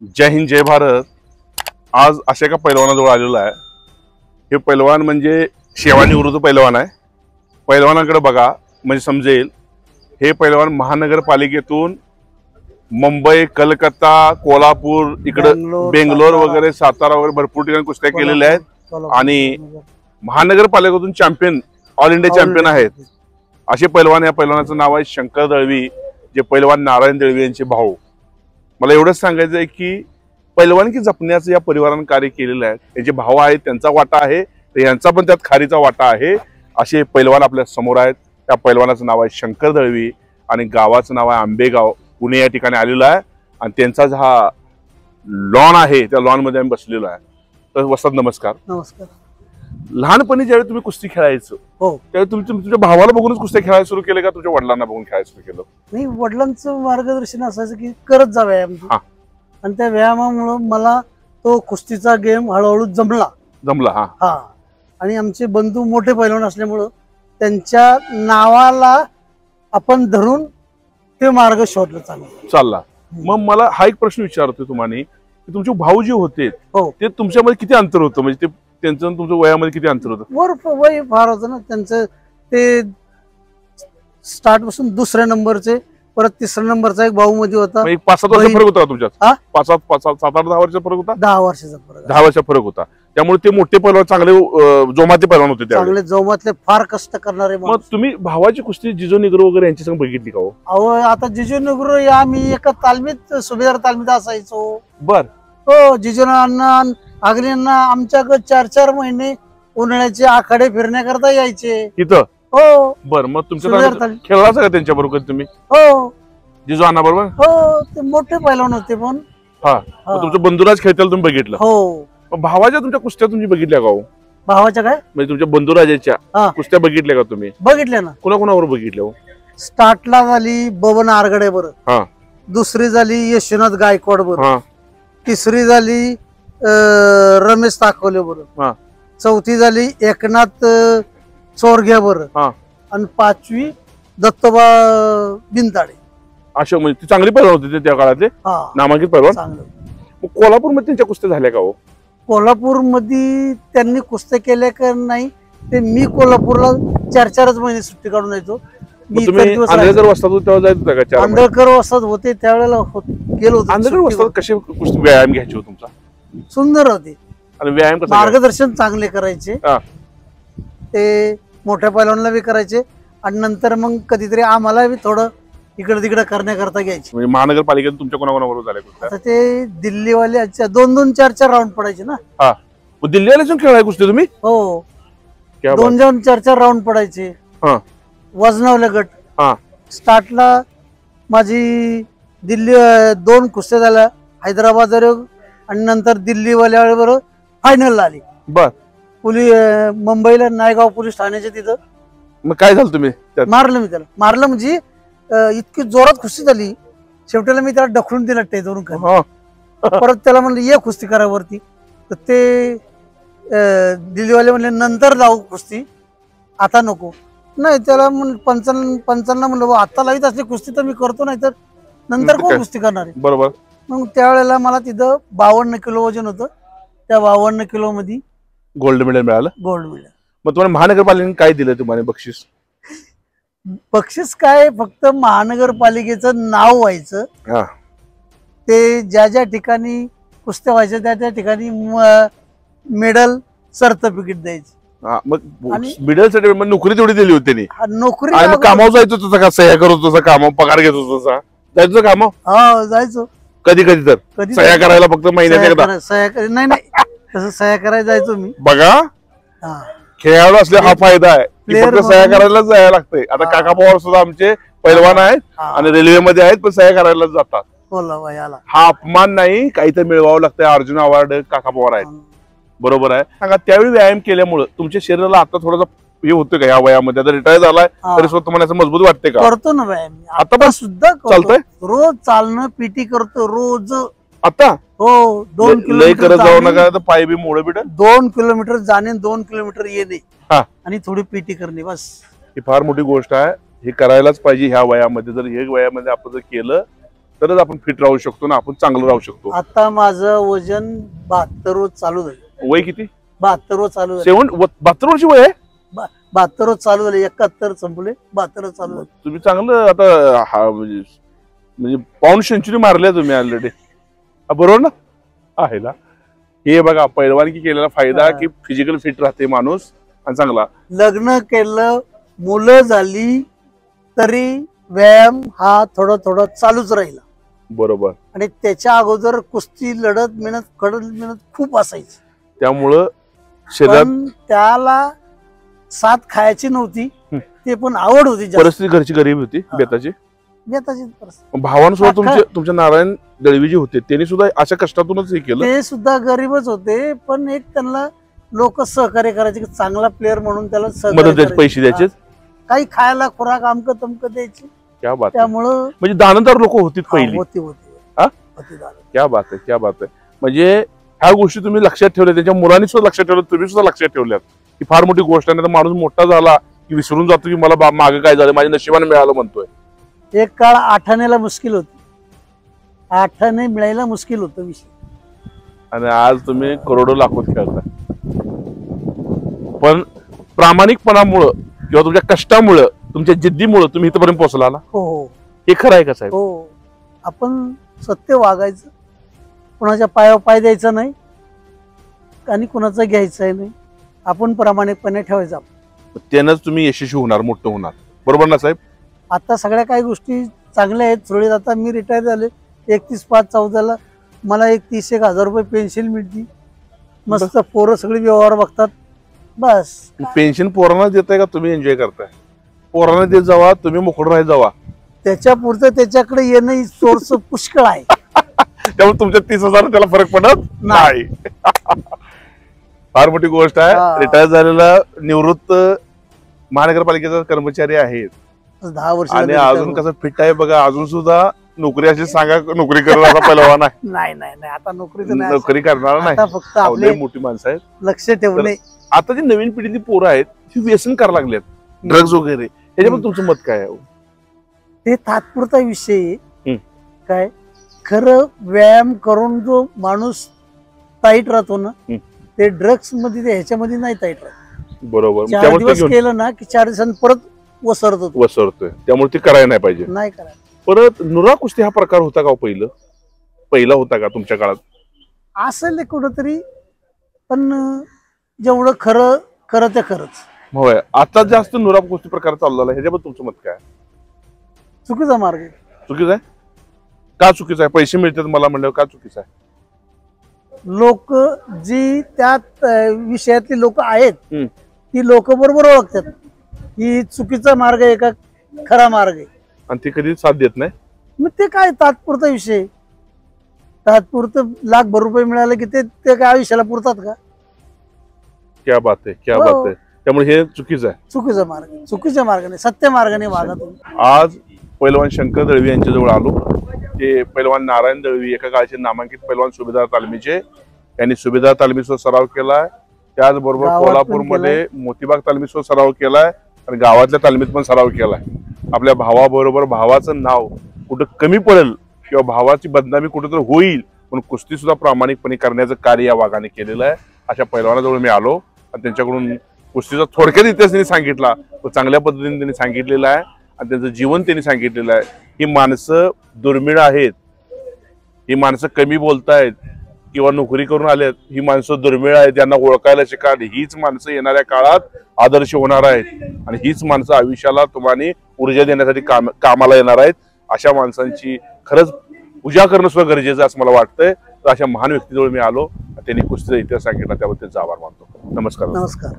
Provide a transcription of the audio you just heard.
जय हिंद जय भारत। आज अशा एका पैलवानाजवळ आलेलो आहे। हे पैलवान म्हणजे सेवानिवृत्त पैलवान आहे। पैलवानाकडे बघा म्हणजे समजेल। हे पैलवान महानगरपालिकेतून मुंबई, कलकत्ता, कोल्हापूर, इकडे बेंगलोर वगैरे, सातारा वगैरे भरपूर ठिकाणी कुस्त्या केलेल्या आहेत आणि महानगरपालिकेतून चॅम्पियन, ऑल इंडिया चॅम्पियन आहेत। असे पैलवान, या पैलवानाचं नाव आहे शंकर दळवी, जे पैलवान नारायण दळवी यांचे भाऊ। मला एवढंच सांगायचं आहे की पैलवानकी जपण्याचं या परिवाराने कार्य केलेलं आहे। त्यांचे भाऊ आहेत, त्यांचा वाटा आहे, तर यांचा पण त्यात खारीचा वाटा आहे। असे पैलवान आपल्या समोर आहेत। त्या पैलवानाचं नाव आहे शंकर दळवी आणि गावाचं नाव आहे आंबेगाव, पुणे या ठिकाणी आलेलो आहे। आणि त्यांचा हा लॉन आहे, त्या लॉन मध्ये आम्ही बसलेलो आहे। तर वसंत, नमस्कार। नमस्कार। लहानपणी ज्यावेळी तुम्ही कुस्ती खेळायचं, हो, त्यावेळी तुमच्या भावाला बघूनच कुस्त्या खेळायला सुरू केलं का तुमच्या वडिलांना बघून खेळायला सुरू केलं? नाही, वडिलांचं मार्गदर्शन असायचं की करत जा व्यायाम, आणि त्या व्यायामामुळे मला तो कुस्तीचा गेम हळूहळू जमला। हा, आणि आमचे बंधू मोठे पैलवान असल्यामुळं त्यांच्या नावाला आपण धरून ते मार्ग शोधला चालला। मग मला हा एक प्रश्न विचारतोय तुम्हाला की तुमचे भाऊ जे होते, हो, ते तुमच्यामध्ये किती अंतर होतं? म्हणजे ते त्यांचं तुमच्या वयामध्ये किती अंतर होतं? वय फार होतं ना त्यांचं। ते स्टार्ट पासून दुसऱ्या नंबरचे, परत तिसऱ्या नंबरचा एक भाऊ मध्ये होता। 5-7 वर्ष फरक होता तुमच्यात? 5-7-10 वर्ष फरक होता? 10 वर्षाचा फरक, 10 वर्ष फरक होता। त्यामुळे ते मोठे पैलवान, चांगले जोमातले पैलवान होते, चांगले जोमातले, फार कष्ट करणारे। मग तुम्ही भावाची कुस्ती जिजो निग्रो वगैरे यांची संग बघितली का? अहो, आता जिजू निग्रो या आम्ही एका तालमीत, सुभेदार तालमीत असायचो। बर, हो, जिजूंना, आगरींना आमच्याकडे 4-4 महिने उन्हाळ्याचे आखाडे फिरण्याकरता यायचे इथं। हो, बर, मग तुमच्या खेळलाच का त्यांच्या बरोबर तुम्ही? हो, जिजू अण्णा बरोबर? हो, ते मोठे पैलवान होते पण। हा, तुमच्या बंधुराज खेळताना तुम्ही बघितलं? हो। भावाच्या तुमच्या कुस्त्या तुम्ही बघितल्या का? भावाच्या काय म्हणजे तुमच्या बंधुराजाच्या कुस्त्या बघितल्या का तुम्ही? बघितल्या ना। कोणाकोणावर बघितल्या? स्टार्टला झाली बबन आरगडे बरोबर, दुसरी झाली यशवंत गायकवाड बरोबर, तिसरी झाली रमेश ताकवले बरोबर, चौथी झाली एकनाथ चोरग्या बरोबर, आणि 5वी दत्तोबा बिनताडे। अशा म्हणजे चांगली पैलवान होते त्या काळातले, नामांकित पैलवान। कोल्हापूर मध्ये त्यांच्या कुस्त्या झाल्या का? कोल्हापूर मध्ये त्यांनी कुस्त्या केल्या का नाही ते मी कोल्हापूरला 4-4 महिने सुट्टी काढून यायचो। आंधळकर वस्ताद तेव्हा जायचं होतं का? आंधळकर वस्ताद होते त्यावेळेला गेलो होतो। आंधळकर वस्ताद कसे कुस्ती व्यायाम घ्यायचे हो तुमचा? सुंदर होते, आणि व्यायाम कसं मार्गदर्शन चांगले करायचे ते, मोठ्या पैलवानला बी करायचे, आणि नंतर मग कधीतरी आम्हाला बी थोडं इकडे तिकडे करण्याकरता घ्यायचे। म्हणजे महानगरपालिकेत तुमच्या कोणाकोणाबरोबर झाले कुस्त्या? आता ते दिल्लीवाले 2-2, 4-4 राऊंड पडायचे ना। दिल्लीवाले खेळाय कुस्ती तुम्ही? हो, 2-2, 4-4 राऊंड पडायचे। वजनावले गट, स्टार्टला माझी दिल्ली 2 कुस्त्या झाल्या हैदराबाद, आणि नंतर दिल्लीवाल्या बरोबर फायनल आली। बर, मुंबईला नायगाव पोलीस ठाण्याच्या तिथं। मग काय झालं तुम्ही? मारलं मी त्याला, मारलं म्हणजे इतकी जोरात कुस्ती झाली, शेवटीला मी त्याला ढकलून दिला टेजवरून खाली। परत त्याला म्हणलं ये कुस्ती करावरती, तर ते दिल्लीवाले म्हणले नंतर जाऊ कुस्ती, आता नको। नाही, त्याला 55 म्हणलं आता लावित असली कुस्ती तर मी करतो, नाही तर नंतर कोण कुस्ती करणार आहे? बरोबर। मग त्यावेळेला मला तिथं 52 किलो वजन होतं, त्या 52 किलो मध्ये गोल्ड मेडल मिळालं। Gold medal. मग तुम्हाला महानगरपालिकेने काय दिलं तुम्हाला बक्षीस? बक्षीस काय, फक्त महानगरपालिकेचं नाव व्हायचं, ते ज्या ज्या ठिकाणी कुस्त्या व्हायच्या त्या ठिकाणी मेडल, सर्टिफिकेट द्यायचे। मग मिडल सर्टिफिकेट, नोकरी तेवढी दिली होती त्यांनी? नोकरी कामावर जायचो तसं का? सह्या करत होता कामावर, पगार घेत होता, जायचो कामावर? हा, जायचो कधी कधी, तर सह्या करायला फक्त महिन्यात एकदा? सह्या नाही, तसं सह्या करायला जायचो मी। बघा, खेळाडू असले हा फायदा आहे, फक्त सह्या करायला जायला लागतंय। आता काका पवार सुद्धा आमचे पैलवान आहेत आणि रेल्वेमध्ये आहेत, पण सह्या करायला जातात। हा अपमान नाही, काहीतरी मिळवावं लागतंय। अर्जुन अवॉर्ड काका पवार आहेत, बरोबर आहे। सांगा, त्यावेळी व्यायाम केल्यामुळे तुमच्या शरीराला आता थोडासा हे होतं का या वयामध्ये? आता रिटायर झालाय तरी सुद्धा तुम्हाला असं मजबूत वाटते का? करतो ना व्यायाम, आता पण सुद्धा चालतंय, रोज चालणं, पीटी करतो रोज आता। हो, 2 किलोमीटर करत जाऊ नका, तर पाय बी मोड बिड। 2 किलोमीटर जाणे, 2 किलोमीटर येणे, आणि थोडी पीटी करणे, बस। ही फार मोठी गोष्ट आहे, हे करायलाच पाहिजे ह्या वयामध्ये। जर हे वयामध्ये आपण जर केलं तरच आपण फिट राहू शकतो ना, आपण चांगलं राहू शकतो. आता माझं वजन 72 रोज चालू झालं. वय किती? 72 रोज चालू झालं. 72 वर्षी वय आहे? 72 रोज चालू झाले. 71 संपले, 72 रोज चालू झाले. तुम्ही चांगलं आता म्हणजे पाऊंड सेंचुरी मारल्या तुम्ही ऑलरेडी, बरोबर ना? आहे ना. हे बघा पैलवानकी केलेला फायदा की फिजिकल फिट राहते माणूस आणि चांगला. लग्न केलं, मुलं झाली तरी व्यायाम हा थोडं थोडं चालूच राहिला. बरोबर. आणि त्याच्या अगोदर कुस्ती लढत मेहनत खूप असायची. त्यामुळं शरीरात त्याला साथ खायची नव्हती, ते पण आवड होती. परिस्थिती घरची गरीब होती, बेताची. भावांसोबत तुमच्या नारायण दळवी जी होते त्यांनी सुद्धा अशा कष्टातूनच हे केलं. ते सुद्धा गरीबच होते, पण एक त्यांना लोक सहकार्य करायचे की चांगला प्लेअर म्हणून त्याला मदत द्यायचे, पैसे द्यायचे, काही खायला खुराक आमक तमक द्यायची. क्या बात. त्यामुळं म्हणजे दानदार लोक होती पहिली. होती. क्या बात आहे, क्या बात आहे. म्हणजे ह्या गोष्टी तुम्ही लक्षात ठेवल्या, त्याच्या मुलांनी सुद्धा लक्षात ठेवलं, तुम्ही सुद्धा लक्षात ठेवल्यात. ही फार मोठी गोष्ट आहे. माणूस मोठा झाला की विसरून जातो की मला मागे काय झालं, माझ्या नशिबाने मिळालं म्हणतोय. एक काळ आठाण्याला मुश्किल होती, आठाणे मिळायला मुश्किल होतं विषय. आणि आज तुम्ही करोडो लाखोत खेळता. पण प्रामाणिकपणामुळं किंवा तुमच्या कष्टामुळं, तुमच्या जिद्दीमुळं तुम्ही इथपर्यंत पोहोचला ना. हो, हे खरं आहे का साहेब? हो. आपण सत्य वागायचं, कुणाच्या पायावर पाय द्यायचा नाही आणि कुणाचं घ्यायचं नाही. आपण प्रामाणिकपणे ठेवायचं. त्यानंच तुम्ही यशस्वी होणार, मोठं होणार. बरोबर ना साहेब? आता सगळ्या काही गोष्टी चांगल्या आहेत. थोडी आता मी रिटायर झाले 31/5/14 मला 30,000 रुपये पेन्शन मिळते. मस्त पोरं सगळे व्यवहार बघतात. बस. पेन्शन पोरांना देताय का तुम्ही एन्जॉय करताय? पोरांना देत जावा, तुम्ही मोकळं राहत जावा. त्याच्या पुरतं त्याच्याकडे येणं सोर्स पुष्कळ आहे. त्यामुळे तुमच्या 30,000 त्याला फरक पडत नाही. फार मोठी गोष्ट आहे. रिटायर झालेला निवृत्त महानगरपालिकेचा कर्मचारी आहेत, 10 वर्ष आणि अजून कसं फिट आहे बघा. अजून सुद्धा नोकरी अशी सांगा, नोकरी करणार पहिलवान आहे. नाही आता नोकरी करणार नाही. फक्त आपले मोठी माणसं आहेत, लक्ष ठेवणे. आता जी नवीन पिढीतली पोरं आहेत ती व्यसन करायला लागल्यात, ड्रग्ज वगैरे. त्याच्याबद्दल तुमचं मत काय आहे? ते तात्पुरता विषय काय. खरं व्यायाम करून जो माणूस टाईट राहतो ना, ते ड्रग्स मध्ये ह्याच्यामध्ये नाही टाईट राहत. बरोबर. 4 दिवस केलं ना की 4 दिवसांनी परत वसरतोय. त्यामुळे ते करायला नाही पाहिजे. नाही करायला. परत नुरा कुस्ती हा प्रकार होता का पहिला होता का तुमच्या काळात? असेल कुठंतरी, पण जेवढं खरं ते खरंच. होय. आता जास्त नुरा कुस्ती प्रकार चालू झाला, ह्याच्याबद्दल तुमचं मत काय? चुकीचा मार्ग आहे. चुकीचा आहे का? चुकीचा आहे. पैसे मिळतात मला म्हणल्यावर का चुकीचा आहे? लोक जी त्यात विषयातली लोक आहेत ती लोक बरोबर ओळखतात ही चुकीचा मार्ग आहे का खरा मार्ग आहे, आणि ते कधी साथ देत नाही. मग ते काय तात्पुरता विषय. तात्पुरतं लाखभर रुपये मिळाले की ते काय आयुष्याला पुरतात का? क्या बात आहे, क्या बात आहे. त्यामुळे हे चुकीचं आहे. चुकीचा मार्ग, चुकीच्या मार्गाने, सत्य मार्गाने वागा तुम्ही. आज पैलवान शंकर दळवी यांच्या जवळ आलो. ते पैलवान नारायण दळवी, एका काळचे नामांकित पैलवान सुभेदार तालमीचे. त्यांनी सुभेदार तालमीचा सराव केलाय, त्याचबरोबर कोल्हापूरमध्ये मोतीबाग तालमीचा सराव केलाय, आणि गावातल्या तालमीत पण सराव केलाय. आपल्या भावाबरोबर भावाचं नाव कुठं कमी पडेल किंवा भावाची बदनामी कुठेतरी होईल म्हणून कुस्ती सुद्धा प्रामाणिकपणे करण्याचं कार्य या वाघाने केलेलं आहे. अशा पैलवानाजवळ मी आलो आणि त्यांच्याकडून कुस्तीचा थोडक्यात इतिहास त्यांनी सांगितला, तो चांगल्या पद्धतीने त्यांनी सांगितलेला आहे आणि त्यांचं जीवन त्यांनी सांगितलेलं आहे. ही माणसं दुर्मिळ आहेत, ही माणसं कमी बोलतायत किंवा नोकरी करून आलेत, ही माणसं दुर्मिळ आहेत, त्यांना ओळखायला शिका. हीच माणसं येणाऱ्या काळात आदर्श होणार आहेत आणि हीच माणसं आयुष्याला तुम्हाला ऊर्जा देण्यासाठी कामाला येणार आहेत. अशा माणसांची खरंच पूजा करणं सुद्धा गरजेचं असं मला वाटतंय. तर अशा महान व्यक्तीजवळ मी आलो, त्यांनी कुस्तीचा इतिहास सांगितला, त्याबद्दल आभार मानतो. नमस्कार. नमस्कार.